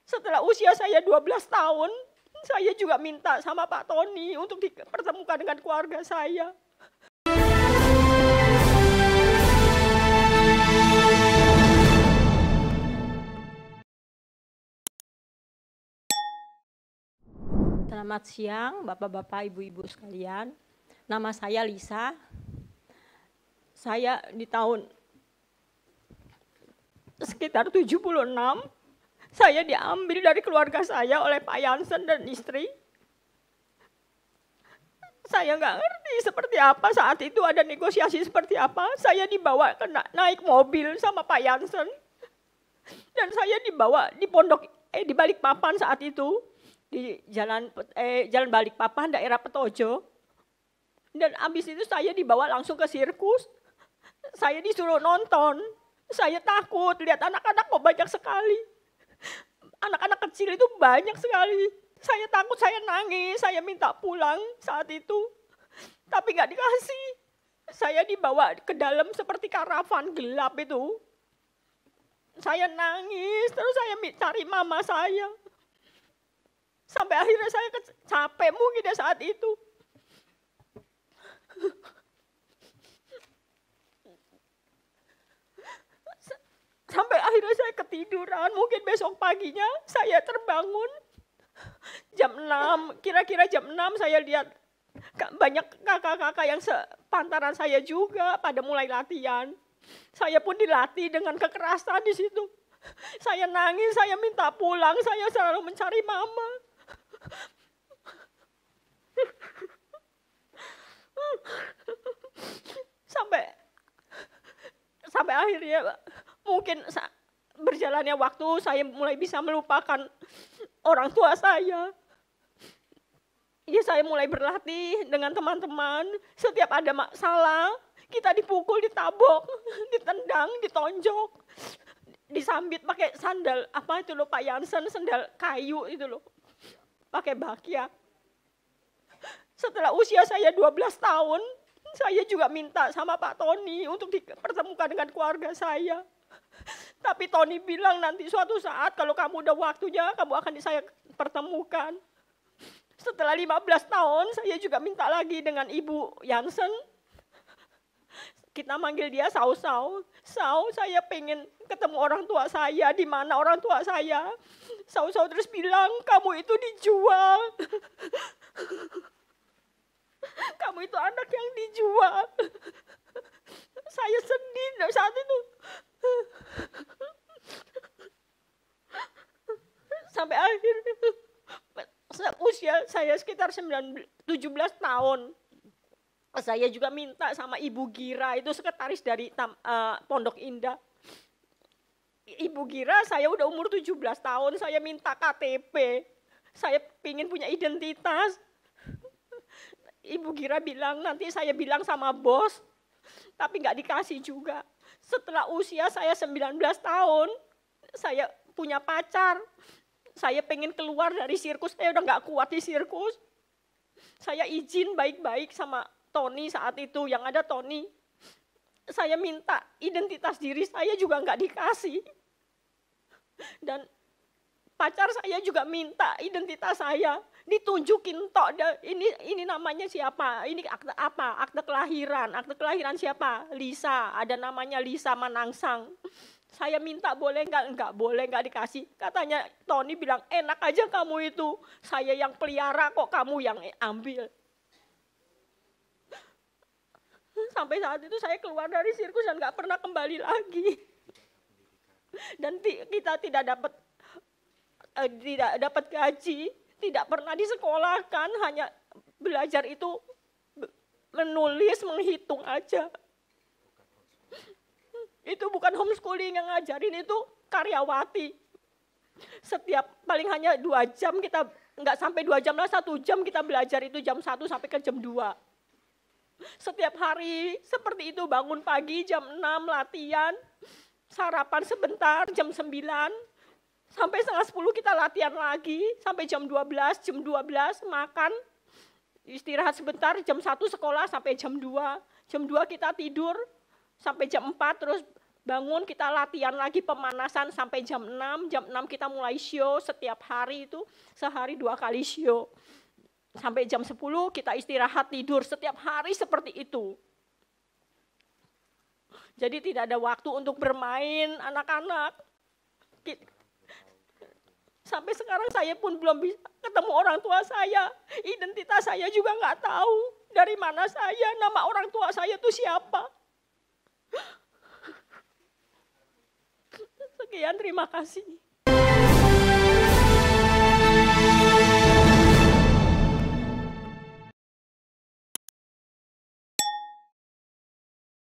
Setelah usia saya 12 tahun, saya juga minta sama Pak Tony untuk dipertemukan dengan keluarga saya. Selamat siang Bapak-Bapak, Ibu-Ibu sekalian. Nama saya Lisa. Saya di tahun sekitar 76, saya diambil dari keluarga saya oleh Pak Jansen dan istri. Saya nggak ngerti seperti apa saat itu, ada negosiasi seperti apa. Saya dibawa naik mobil sama Pak Jansen. Dan saya dibawa di di Balikpapan saat itu. Di jalan Balikpapan, daerah Petojo. Dan habis itu saya dibawa langsung ke sirkus. Saya disuruh nonton. Saya takut, lihat anak-anak kok banyak sekali. Anak-anak kecil itu banyak sekali. Saya takut, saya nangis, saya minta pulang saat itu. Tapi nggak dikasih. Saya dibawa ke dalam seperti karavan gelap itu. Saya nangis, terus saya cari mama saya. Sampai akhirnya saya capek mungkin saat itu. Sampai akhirnya saya ketiduran, mungkin besok paginya saya terbangun. Jam 6, kira-kira jam 6 saya lihat banyak kakak-kakak yang sepantaran saya juga pada mulai latihan. Saya pun dilatih dengan kekerasan di situ. Saya nangis, saya minta pulang, saya selalu mencari mama. Sampai akhirnya mungkin berjalannya waktu saya mulai bisa melupakan orang tua saya. Ya, saya mulai berlatih dengan teman-teman. Setiap ada masalah, kita dipukul, ditabok, ditendang, ditonjok, disambit pakai sandal apa itu loh Pak Jansen, sandal kayu itu loh, pakai bakya. Setelah usia saya 12 tahun, saya juga minta sama Pak Tony untuk dipertemukan dengan keluarga saya. Tapi Tony bilang nanti suatu saat kalau kamu udah waktunya, kamu akan saya pertemukan. Setelah 15 tahun, saya juga minta lagi dengan Ibu Jansen. Kita manggil dia Sau-Sau. Sau, saya pengen ketemu orang tua saya, di mana orang tua saya. Sau-Sau terus bilang, kamu itu dijual. Kamu itu anak yang dijual. Saya sedih saat itu. Sampai akhirnya usia saya sekitar 17 tahun. Saya juga minta sama Ibu Gira, itu sekretaris dari Pondok Indah. Ibu Gira, saya udah umur 17 tahun, saya minta KTP. Saya pingin punya identitas. Ibu Gira bilang, nanti saya bilang sama bos, tapi nggak dikasih juga. Setelah usia saya 19 tahun, saya punya pacar. Saya pengen keluar dari sirkus, saya udah nggak kuat di sirkus. Saya izin baik-baik sama Tony saat itu, yang ada Tony. Saya minta identitas diri saya juga nggak dikasih. Dan pacar saya juga minta identitas saya, ditunjukin tok, ini namanya siapa, ini akte apa, akte kelahiran siapa, Lisa, ada namanya Lisa Manangsang. Saya minta boleh enggak boleh, enggak dikasih. Katanya Tony bilang, enak aja kamu itu, saya yang pelihara kok kamu yang ambil. Sampai saat itu saya keluar dari sirkus dan enggak pernah kembali lagi. Dan kita tidak dapat gaji, tidak pernah disekolahkan, hanya belajar itu menulis, menghitung aja. Itu bukan homeschooling yang ngajarin, itu karyawati. Setiap paling hanya 2 jam kita, enggak sampai 2 jam lah, 1 jam kita belajar itu jam 1 sampai ke jam 2. Setiap hari seperti itu, bangun pagi jam 6 latihan, sarapan sebentar jam 9, sampai setengah 10 kita latihan lagi, sampai jam 12 makan, istirahat sebentar, jam 1 sekolah sampai jam 2 kita tidur, sampai jam 4 terus bangun kita latihan lagi pemanasan sampai jam 6, jam 6 kita mulai show setiap hari itu, sehari 2 kali show. Sampai jam 10 kita istirahat tidur, setiap hari seperti itu. Jadi tidak ada waktu untuk bermain anak-anak. Sampai sekarang saya pun belum bisa ketemu orang tua saya. Identitas saya juga nggak tahu. Dari mana saya, nama orang tua saya itu siapa. Sekian, terima kasih.